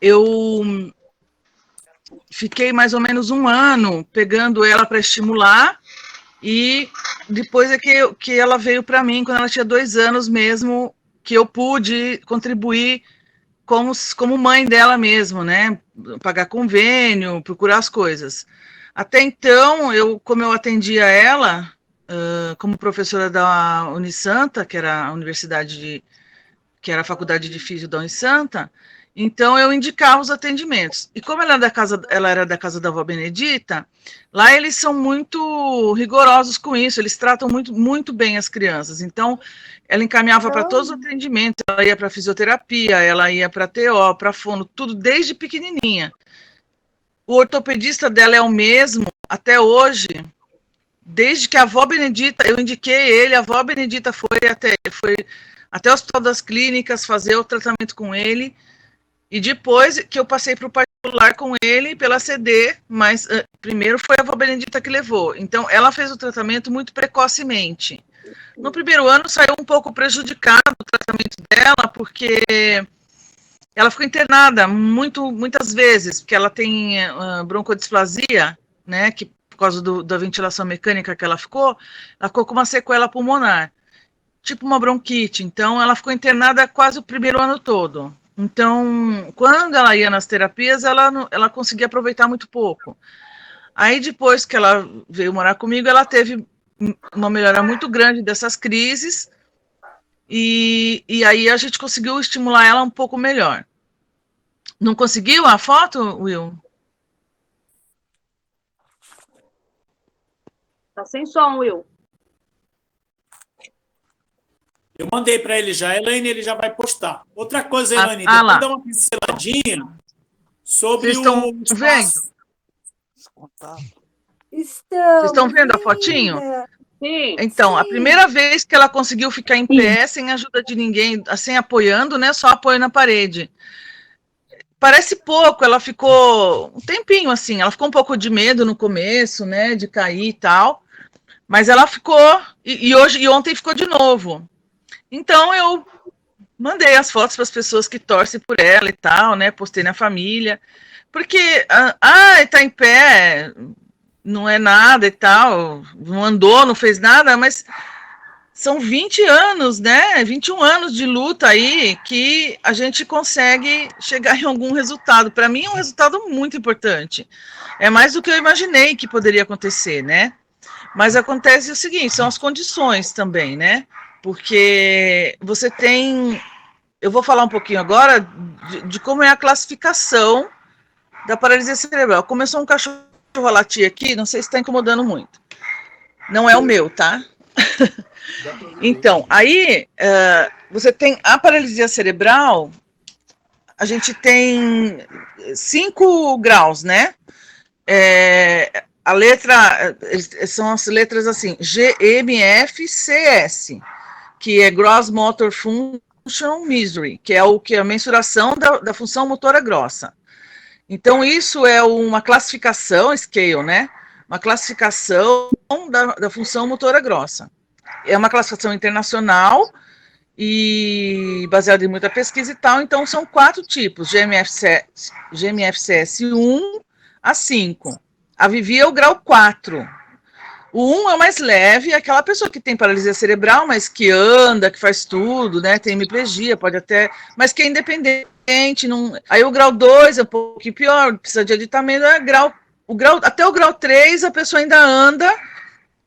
eu fiquei mais ou menos 1 ano pegando ela para estimular, e depois é que ela veio para mim, quando ela tinha 2 anos mesmo, que eu pude contribuir como mãe dela mesmo, né? Pagar convênio, procurar as coisas. Até então, como eu atendia ela, como professora da Unisanta, que era a universidade que era a faculdade de física da Unisanta, então eu indicava os atendimentos. E como ela era da casa da avó Benedita, lá eles são muito rigorosos com isso, eles tratam muito, muito bem as crianças. Então, ela encaminhava para todos os atendimentos, ela ia para fisioterapia, ela ia para TO, para fono, tudo desde pequenininha. O ortopedista dela é o mesmo até hoje, desde que a avó Benedita, eu indiquei ele, a avó Benedita foi até o Hospital das Clínicas fazer o tratamento com ele, e depois que eu passei para o particular com ele, pela CD, mas primeiro foi a avó Benedita que levou. Então, ela fez o tratamento muito precocemente. No primeiro ano, saiu um pouco prejudicado o tratamento dela, porque ela ficou internada muitas vezes, porque ela tem broncodisplasia, né, que por causa da ventilação mecânica que ela ficou com uma sequela pulmonar, tipo uma bronquite. Então, ela ficou internada quase o primeiro ano todo. Então, quando ela ia nas terapias, ela conseguia aproveitar muito pouco. Aí, depois que ela veio morar comigo, ela teve uma melhora muito grande dessas crises, e aí a gente conseguiu estimular ela um pouco melhor. Não conseguiu a foto, Will? Tá sem som, Will. Eu mandei para ele já. Elaine, ele já vai postar. Outra coisa, Elaine, depois dá uma pinceladinha sobre Vocês estão vendo? Vocês estão vendo a fotinho? Sim. Então, sim. A primeira vez que ela conseguiu ficar em pé, sem ajuda de ninguém, assim, apoiando, né? Só apoio na parede. Parece pouco, ela ficou um tempinho assim, ela ficou um pouco de medo no começo, né? De cair e tal. Mas ela ficou, e ontem ficou de novo. Então eu mandei as fotos para as pessoas que torcem por ela e tal, né? Postei na família. Porque, tá em pé, não é nada e tal, não andou, não fez nada, mas são 20 anos, né? 21 anos de luta aí que a gente consegue chegar em algum resultado. Para mim é um resultado muito importante. É mais do que eu imaginei que poderia acontecer, né? Mas acontece o seguinte, são as condições também, né? Porque você tem... Eu vou falar um pouquinho agora de como é a classificação da paralisia cerebral. Começou um cachorro a latir aqui, não sei se está incomodando muito. Não é o meu, tá? Então, aí você tem a paralisia cerebral, a gente tem 5 graus, né? A letra, são as letras assim, G, M, F, C, S, que é Gross Motor Function Misery, que é a mensuração da função motora grossa. Então, isso é uma classificação, scale, né? Uma classificação da função motora grossa. É uma classificação internacional e baseada em muita pesquisa e tal. Então, são 4 tipos, GMFCS 1 a 5. A Vivi é o grau 4. O 1 é o mais leve, é aquela pessoa que tem paralisia cerebral, mas que anda, que faz tudo, né? Tem hemiplegia, pode até... Mas que é independente. Não... Aí o grau 2 é um pouquinho pior, precisa de aditamento. Até o grau 3 a pessoa ainda anda,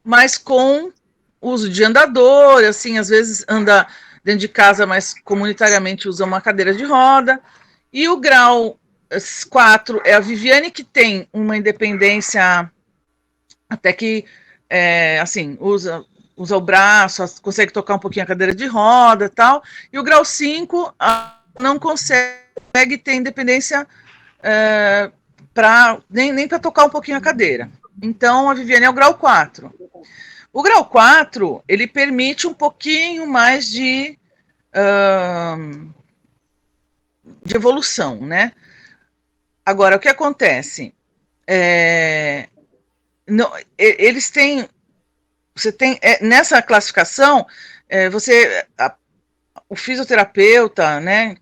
mas com uso de andador, assim, às vezes anda dentro de casa, mas comunitariamente usa uma cadeira de roda. E o grau 4 é a Viviane, que tem uma independência até que, assim, usa o braço, consegue tocar um pouquinho a cadeira de roda e tal. E o grau 5 não consegue ter independência nem para tocar um pouquinho a cadeira. Então, a Viviane é o grau 4. O grau 4, ele permite um pouquinho mais de evolução, né? Agora, o que acontece? Eles têm... Você tem, nessa classificação, o fisioterapeuta, né,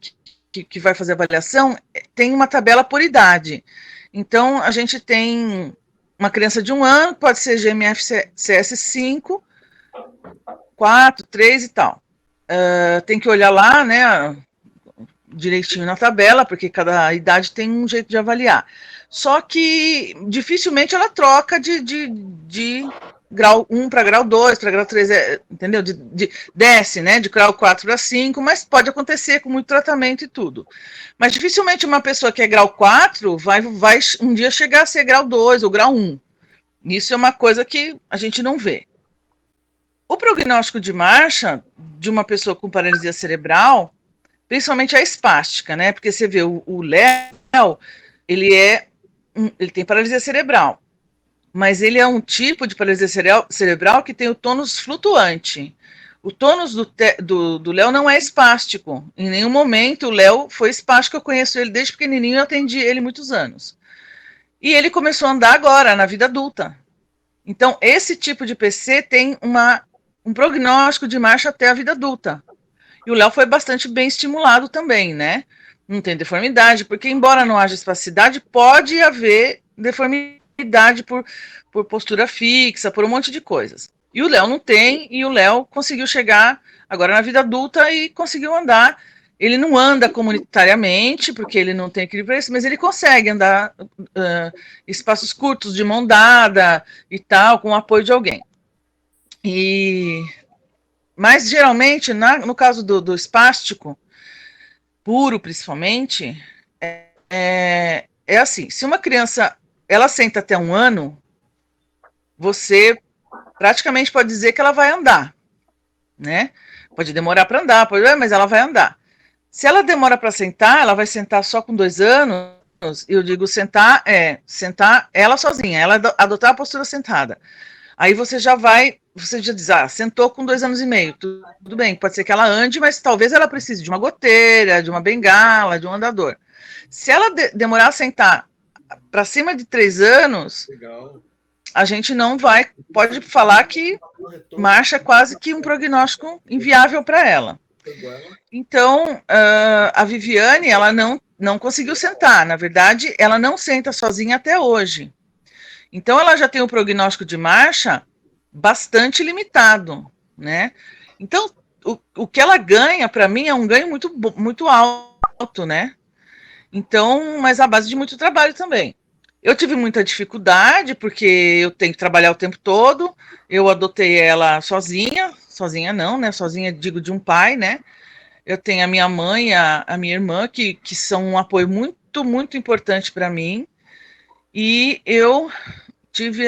que vai fazer a avaliação tem uma tabela por idade. Então, a gente tem uma criança de 1 ano, pode ser GMF-CS 5, 4, 3 e tal. Tem que olhar lá, né, direitinho na tabela, porque cada idade tem um jeito de avaliar. Só que dificilmente ela troca de grau 1 para grau 2, para grau 3, entendeu? Desce, né, de grau 4 para 5, mas pode acontecer com muito tratamento e tudo. Mas dificilmente uma pessoa que é grau 4 vai um dia chegar a ser grau 2 ou grau 1. Isso é uma coisa que a gente não vê. O prognóstico de marcha de uma pessoa com paralisia cerebral, principalmente a espástica, né? Porque você vê o Léo, ele tem paralisia cerebral, mas ele é um tipo de paralisia cerebral que tem o tônus flutuante. O tônus do Léo não é espástico. Em nenhum momento o Léo foi espástico. Eu conheço ele desde pequenininho, eu atendi ele muitos anos. E ele começou a andar agora, na vida adulta. Então, esse tipo de PC tem um prognóstico de marcha até a vida adulta. E o Léo foi bastante bem estimulado também, né? Não tem deformidade, porque embora não haja espasticidade, pode haver deformidade por postura fixa, por um monte de coisas. E o Léo não tem, e o Léo conseguiu chegar agora na vida adulta e conseguiu andar. Ele não anda comunitariamente, porque ele não tem equilíbrio para isso, mas ele consegue andar espaços curtos, de mão dada e tal, com o apoio de alguém. Mas, geralmente, no caso do espástico, puro principalmente, é assim, se uma criança, ela senta até 1 ano, você praticamente pode dizer que ela vai andar, né? Pode demorar para andar, mas ela vai andar. Se ela demora para sentar, ela vai sentar só com 2 anos, eu digo sentar ela sozinha, ela adotar a postura sentada. Aí você já diz, sentou com 2 anos e meio, tudo bem, pode ser que ela ande, mas talvez ela precise de uma goteira, de uma bengala, de um andador. Se ela demorar a sentar para cima de 3 anos, legal, a gente não pode falar que marcha quase que um prognóstico inviável para ela. Então, a Viviane, ela não conseguiu sentar, na verdade, ela não senta sozinha até hoje. Então, ela já tem um prognóstico de marcha bastante limitado, né? Então, o que ela ganha, para mim, é um ganho muito, muito alto, né? Então, mas à base de muito trabalho também. Eu tive muita dificuldade, porque eu tenho que trabalhar o tempo todo, eu adotei ela sozinha não, né? Sozinha, digo, de um pai, né? Eu tenho a minha mãe, a minha irmã, que são um apoio muito, muito importante para mim, e eu tive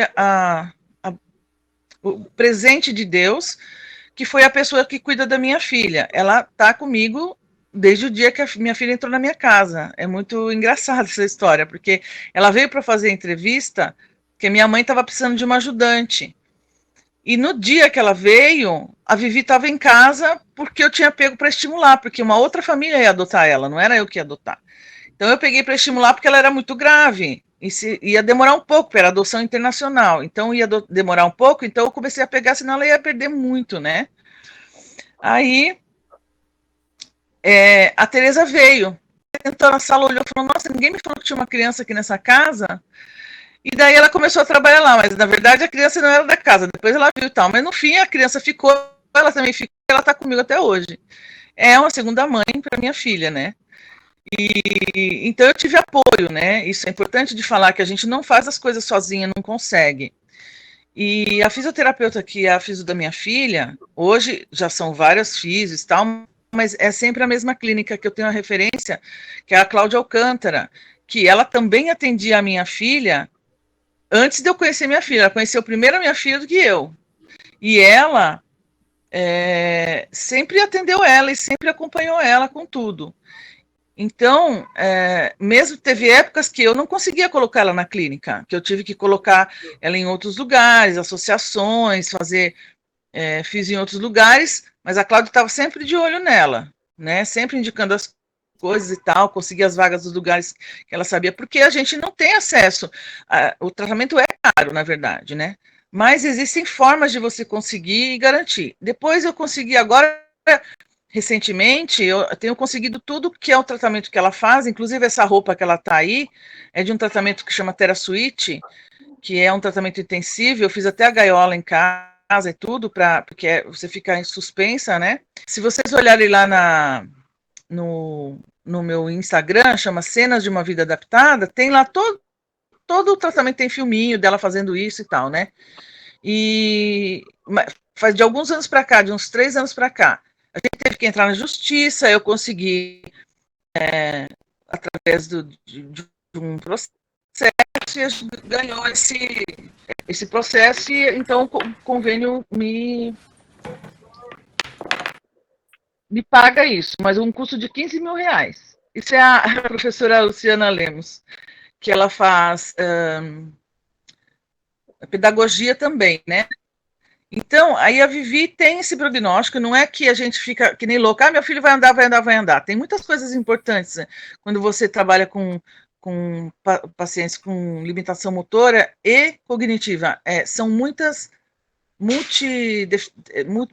o presente de Deus, que foi a pessoa que cuida da minha filha. Ela está comigo desde o dia que a minha filha entrou na minha casa. É muito engraçada essa história, porque ela veio para fazer a entrevista, porque minha mãe estava precisando de uma ajudante. E no dia que ela veio, a Vivi estava em casa, porque eu tinha pego para estimular, porque uma outra família ia adotar ela, não era eu que ia adotar. Então eu peguei para estimular porque ela era muito grave, e ia demorar um pouco, era adoção internacional, então ia demorar um pouco, então eu comecei a pegar, senão ela ia perder muito, né? Aí a Tereza veio, entrou na sala, olhou e falou, nossa, ninguém me falou que tinha uma criança aqui nessa casa. E daí ela começou a trabalhar lá, mas na verdade a criança não era da casa, depois ela viu e tal, mas no fim a criança ficou, ela também ficou, ela tá comigo até hoje. É uma segunda mãe para minha filha, né? Então eu tive apoio, né? Isso é importante de falar, que a gente não faz as coisas sozinha, não consegue. E a fisioterapeuta que é a fisio da minha filha, hoje já são várias fisios e tal, mas é sempre a mesma clínica que eu tenho a referência, que é a Cláudia Alcântara, que ela também atendia a minha filha antes de eu conhecer minha filha. Ela conheceu primeiro a minha filha do que eu. E ela sempre atendeu ela e sempre acompanhou ela com tudo. Então, mesmo teve épocas que eu não conseguia colocar ela na clínica, que eu tive que colocar ela em outros lugares, associações, fiz em outros lugares, mas a Cláudia estava sempre de olho nela, né? Sempre indicando as coisas e tal, conseguir as vagas dos lugares que ela sabia, porque a gente não tem acesso. O tratamento é caro, na verdade, né? Mas existem formas de você conseguir e garantir. Depois eu consegui agora recentemente, eu tenho conseguido tudo que é o tratamento que ela faz, inclusive essa roupa que ela está aí, é de um tratamento que chama TheraSuite, que é um tratamento intensivo. Eu fiz até a gaiola em casa e tudo, porque você fica em suspensa, né? Se vocês olharem lá no meu Instagram, chama Cenas de uma Vida Adaptada, tem lá todo o tratamento, tem filminho dela fazendo isso e tal, né? E faz de alguns anos para cá, de uns 3 anos para cá, a gente teve que entrar na justiça, eu consegui, através de um processo, e a gente ganhou esse processo, e então o convênio me paga isso, mas um custo de R$15 mil. Isso é a professora Luciana Lemos, que ela faz pedagogia também, né? Então, aí a Vivi tem esse prognóstico, não é que a gente fica que nem louca, meu filho vai andar, vai andar, vai andar. Tem muitas coisas importantes, né? Quando você trabalha com pacientes com limitação motora e cognitiva. São muitas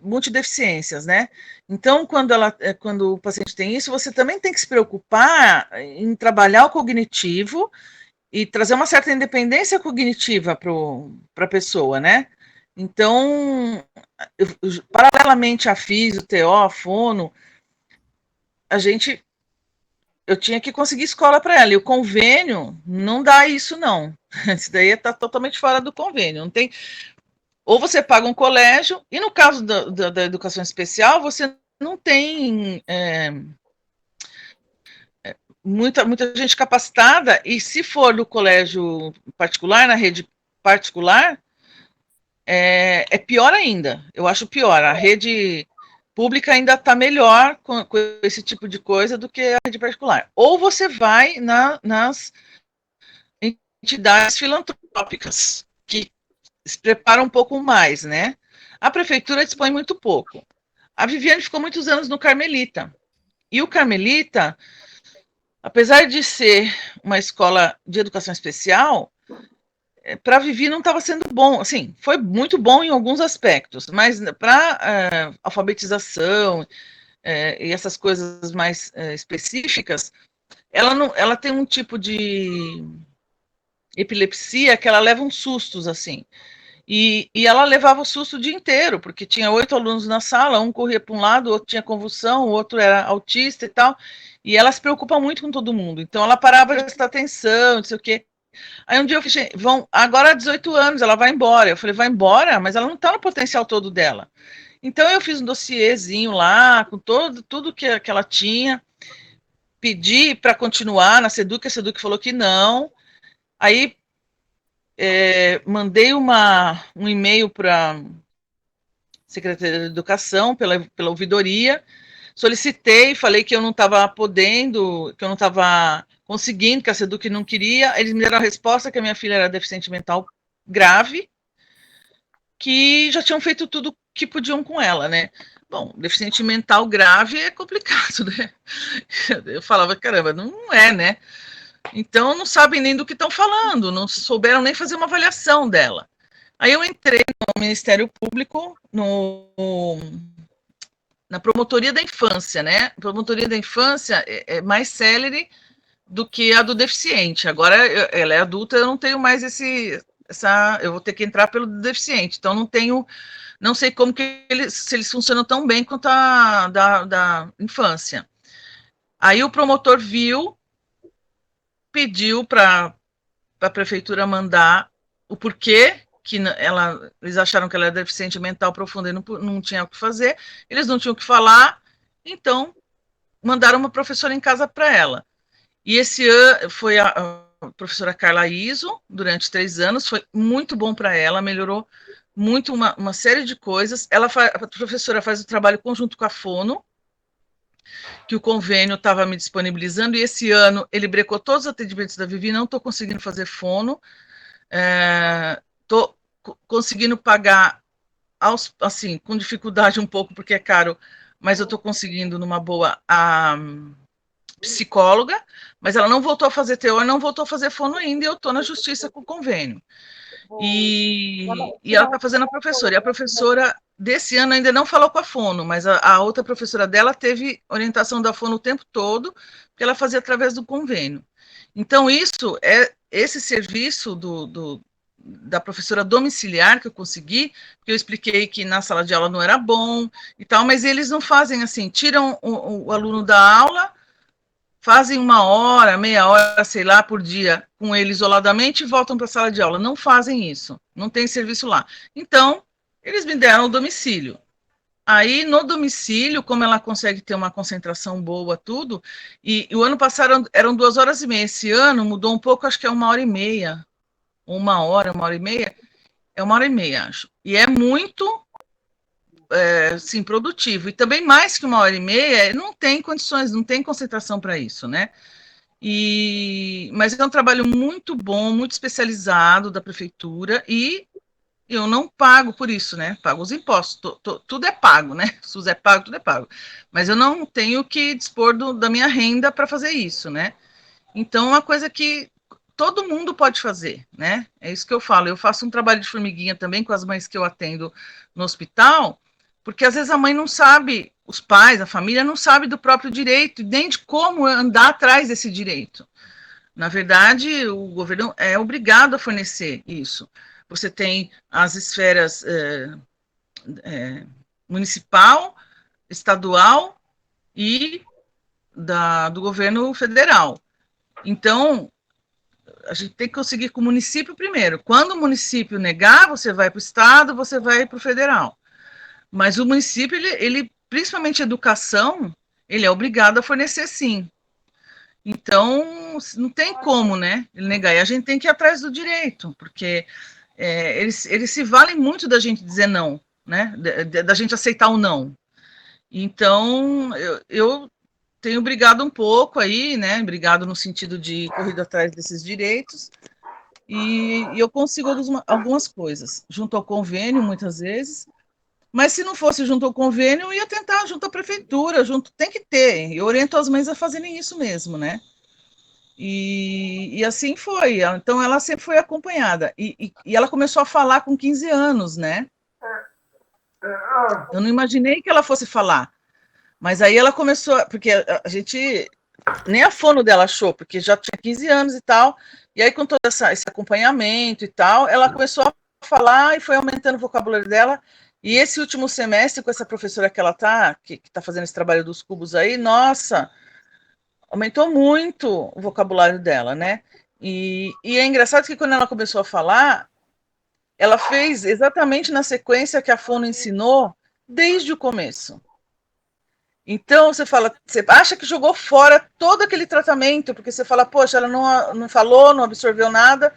multideficiências, né? Então, quando o paciente tem isso, você também tem que se preocupar em trabalhar o cognitivo e trazer uma certa independência cognitiva para a pessoa, né? Então, paralelamente à físio, TO, a fono, eu tinha que conseguir escola para ela, e o convênio não dá isso, não. Isso daí está totalmente fora do convênio, não tem... Ou você paga um colégio, e no caso da educação especial, você não tem muita gente capacitada, e se for do colégio particular, na rede particular, é pior ainda. Eu acho pior. A rede pública ainda está melhor com esse tipo de coisa do que a rede particular. Ou você vai nas entidades filantrópicas, que se preparam um pouco mais, né? A prefeitura dispõe muito pouco. A Viviane ficou muitos anos no Carmelita. E o Carmelita, apesar de ser uma escola de educação especial, para a Vivi não estava sendo bom. Assim, foi muito bom em alguns aspectos, mas para alfabetização e essas coisas mais específicas, ela tem um tipo de epilepsia que ela leva uns sustos, assim. E ela levava o susto o dia inteiro, porque tinha 8 alunos na sala, um corria para um lado, o outro tinha convulsão, o outro era autista e tal, e ela se preocupa muito com todo mundo. Então ela parava de prestar atenção, não sei o quê. Aí um dia eu falei, agora há 18 anos, ela vai embora. Eu falei, vai embora? Mas ela não está no potencial todo dela. Então eu fiz um dossiêzinho lá, com tudo que ela tinha, pedi para continuar na Seduc, a Seduc falou que não. Aí mandei um e-mail para a Secretaria de Educação, pela ouvidoria, solicitei, falei que eu não estava podendo, que eu não estava conseguindo, que a Seduc não queria. Eles me deram a resposta que a minha filha era deficiente mental grave, que já tinham feito tudo que podiam com ela, né? Bom, deficiente mental grave é complicado, né? Eu falava, caramba, não é, né? Então, não sabem nem do que estão falando, não souberam nem fazer uma avaliação dela. Aí eu entrei no Ministério Público, na Promotoria da Infância, né? A Promotoria da Infância é mais célere do que a do deficiente. Agora, ela é adulta, eu não tenho mais eu vou ter que entrar pelo deficiente, então não sei como se eles funcionam tão bem quanto a da infância. Aí o promotor pediu para a prefeitura mandar o porquê que eles acharam que ela era deficiente mental profunda e não tinha o que fazer, eles não tinham o que falar, então mandaram uma professora em casa para ela. E esse ano foi a professora Carla Iso, durante 3 anos, foi muito bom para ela, melhorou muito uma série de coisas. A professora faz o trabalho conjunto com a Fono, que o convênio estava me disponibilizando, e esse ano ele brecou todos os atendimentos da Vivi, não estou conseguindo fazer fono, estou conseguindo pagar, assim, com dificuldade um pouco, porque é caro, mas eu estou conseguindo numa boa a psicóloga, mas ela não voltou a fazer TO, não voltou a fazer fono ainda, e eu estou na justiça com o convênio. E ela está fazendo a professora, e a professora desse ano ainda não falou com a fono, mas a outra professora dela teve orientação da fono o tempo todo, porque ela fazia através do convênio. Então, esse serviço da professora domiciliar que eu consegui, que eu expliquei que na sala de aula não era bom e tal, mas eles não fazem assim, tiram o aluno da aula, fazem 1 hora, meia hora, sei lá, por dia com ele isoladamente e voltam para a sala de aula. Não fazem isso, não tem serviço lá. Então, eles me deram o domicílio. Aí, no domicílio, como ela consegue ter uma concentração boa, tudo, e o ano passado eram 2h30, esse ano mudou um pouco, acho que é 1h30, 1h30, é 1h30, acho. E é muito, sim, produtivo. E também mais que 1h30, não tem condições, não tem concentração para isso, né? Mas é um trabalho muito bom, muito especializado da prefeitura, e eu não pago por isso, né? Pago os impostos, tudo é pago, né? SUS é pago, tudo é pago. Mas eu não tenho que dispor da minha renda para fazer isso, né? Então, é uma coisa que todo mundo pode fazer, né? É isso que eu falo. Eu faço um trabalho de formiguinha também com as mães que eu atendo no hospital, porque às vezes a mãe não sabe, os pais, a família não sabe do próprio direito, nem de como andar atrás desse direito. Na verdade, o governo é obrigado a fornecer isso. Você tem as esferas municipal, estadual e do governo federal. Então, a gente tem que conseguir com o município primeiro. Quando o município negar, você vai para o estado, você vai para o federal. Mas o município, ele, principalmente educação, ele é obrigado a fornecer sim. Então, não tem como, né, ele negar. E a gente tem que ir atrás do direito, porque eles se valem muito da gente dizer não, né, da gente aceitar o não. Então, eu tenho brigado um pouco aí, né, brigado no sentido de corrido atrás desses direitos, e eu consigo algumas coisas, junto ao convênio, muitas vezes, mas se não fosse junto ao convênio, eu ia tentar junto à prefeitura, tem que ter, eu oriento as mães a fazerem isso mesmo, né, e assim foi. Então, ela sempre foi acompanhada. E ela começou a falar com 15 anos, né? Eu não imaginei que ela fosse falar. Mas aí ela começou... Porque a gente... Nem a fono dela achou, porque já tinha 15 anos e tal. E aí, com todo esse acompanhamento e tal, ela começou a falar e foi aumentando o vocabulário dela. E esse último semestre, com essa professora que ela tá, que tá fazendo esse trabalho dos cubos aí, nossa... aumentou muito o vocabulário dela, né? E é engraçado que quando ela começou a falar, ela fez exatamente na sequência que a fono ensinou desde o começo. Então, você acha que jogou fora todo aquele tratamento, porque você fala, poxa, ela não falou, não absorveu nada,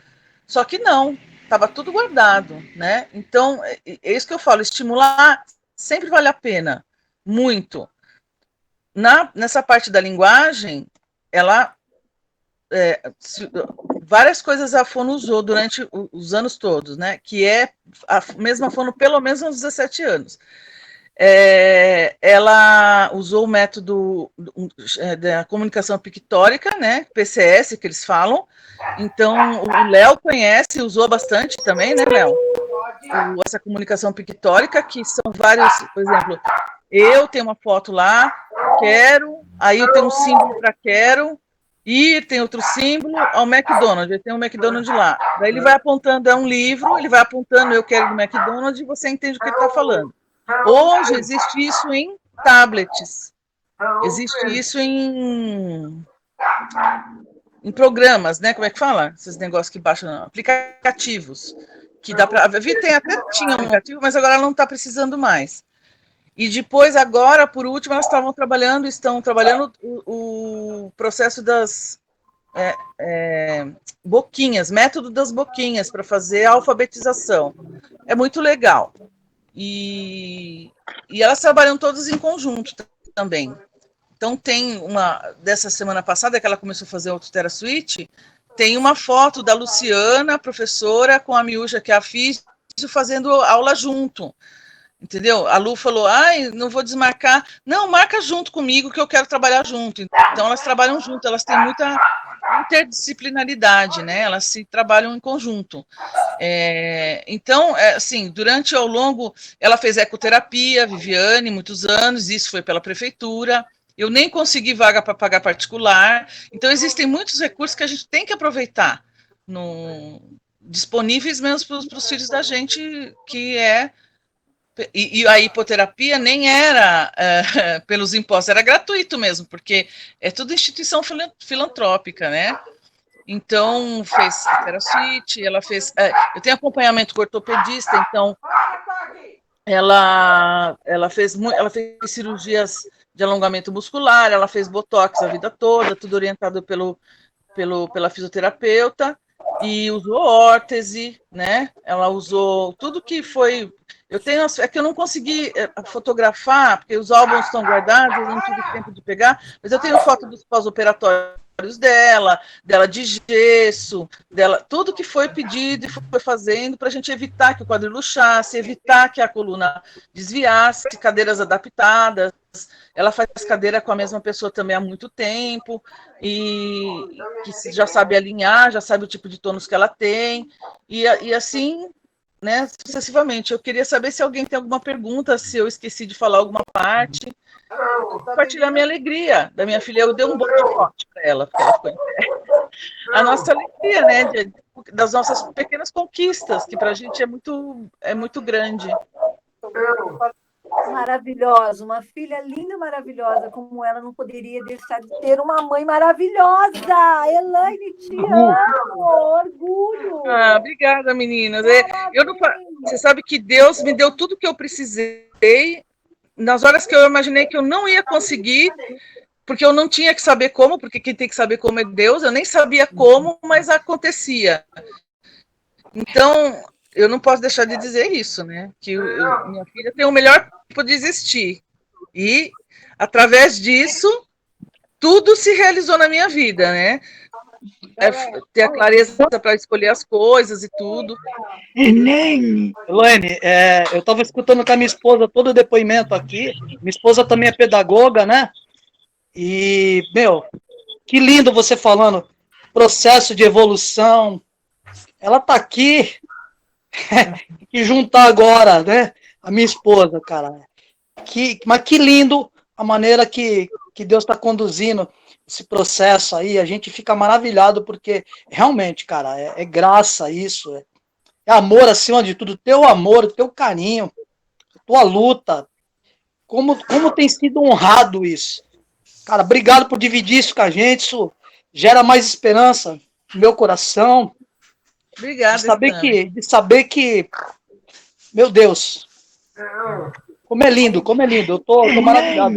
só que não, estava tudo guardado, né? Então, é isso que eu falo, estimular sempre vale a pena, muito. Nessa parte da linguagem, ela várias coisas a fono usou durante os anos todos, né? Que é a mesma fono pelo menos uns 17 anos. Ela usou o método da comunicação pictórica, né? PCS, que eles falam. Então, o Léo conhece, usou bastante também, né, Léo? Essa comunicação pictórica, que são vários, por exemplo, eu tenho uma foto lá, quero, aí eu tenho um símbolo para quero, ir, tem outro símbolo, ao McDonald's, ele tem um McDonald's lá. Daí ele vai apontando, é um livro, ele vai apontando, eu quero do McDonald's, e você entende o que ele está falando. Hoje existe isso em tablets, existe isso em programas, né? Como é que fala? Esses negócios que baixam, aplicativos, que dá para... A Vi tem até tinha um aplicativo, mas agora ela não está precisando mais. E depois, agora, por último, elas estão trabalhando o processo das boquinhas, método das boquinhas, para fazer a alfabetização. É muito legal. E elas trabalham todas em conjunto também. Então, tem dessa semana passada, que ela começou a fazer o Tutera Suite, tem uma foto da Luciana, professora, com a Miúcha, que é a Físio, fazendo aula junto. Entendeu? A Lu falou, ai, não vou desmarcar. Não, marca junto comigo que eu quero trabalhar junto. Então, elas trabalham junto, elas têm muita interdisciplinaridade, né? Elas se trabalham em conjunto. Então, assim, durante ao longo, ela fez ecoterapia, Viviane, muitos anos, isso foi pela prefeitura. Eu nem consegui vaga para pagar particular. Então, existem muitos recursos que a gente tem que aproveitar, disponíveis mesmo para os filhos da gente, que é. E a hipoterapia nem era pelos impostos, era gratuito mesmo, porque é tudo instituição filantrópica, né? Então, fez a TeraSuite, ela fez. Eu tenho acompanhamento com ortopedista, então ela fez cirurgias de alongamento muscular, ela fez botox a vida toda, tudo orientado pela fisioterapeuta, e usou órtese, né? Ela usou tudo que foi. É que eu não consegui fotografar, porque os álbuns estão guardados, eu não tive tempo de pegar, mas eu tenho foto dos pós-operatórios dela de gesso, dela, tudo que foi pedido e foi fazendo para a gente evitar que o quadril luxasse, evitar que a coluna desviasse, cadeiras adaptadas. Ela faz cadeira com a mesma pessoa também há muito tempo, e que já sabe alinhar, já sabe o tipo de tônus que ela tem, e assim, né, sucessivamente. Eu queria saber se alguém tem alguma pergunta, se eu esqueci de falar alguma parte. Compartilhar minha alegria da minha filha. Eu dei um bom de para ela, porque ela ficou em pé. A nossa alegria, né, das nossas pequenas conquistas, que para a gente é muito grande. Maravilhosa, uma filha linda, maravilhosa, como ela não poderia deixar de ter uma mãe maravilhosa. Elaine, te amo, orgulho. Obrigada, meninas. Você sabe que Deus me deu tudo que eu precisei nas horas que eu imaginei que eu não ia conseguir, porque eu não tinha que saber como, porque quem tem que saber como é Deus. Eu nem sabia como, mas acontecia. Então, eu não posso deixar de dizer isso, né? Que minha filha tem o melhor tempo de existir. E, através disso, tudo se realizou na minha vida, né? Ter a clareza para escolher as coisas e tudo. Elaine, eu estava escutando com a minha esposa todo o depoimento aqui. Minha esposa também é pedagoga, né? E, que lindo você falando. Processo de evolução. Ela tá aqui. E juntar agora, né? A minha esposa, cara. Mas que lindo a maneira que Deus está conduzindo esse processo aí. A gente fica maravilhado, porque realmente, cara, é graça isso. É amor acima de tudo. Teu amor, teu carinho, tua luta. Como tem sido honrado isso. Cara, obrigado por dividir isso com a gente. Isso gera mais esperança no meu coração. Obrigada, de saber que, meu Deus, como é lindo. Eu tô maravilhado,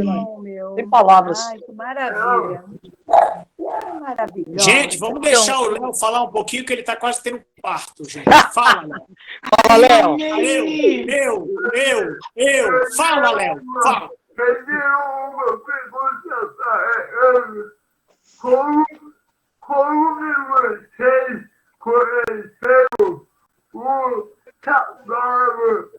sem palavras. Ai, que maravilha. Maravilhoso. Gente, vamos deixar o Léo falar um pouquinho, que ele está quase tendo um parto, gente. Fala, Léo. Fala, Léo. Eu. Fala, Léo. Fala. Eu tenho uma pergunta para Ana. Como que vocês conheceram o trabalho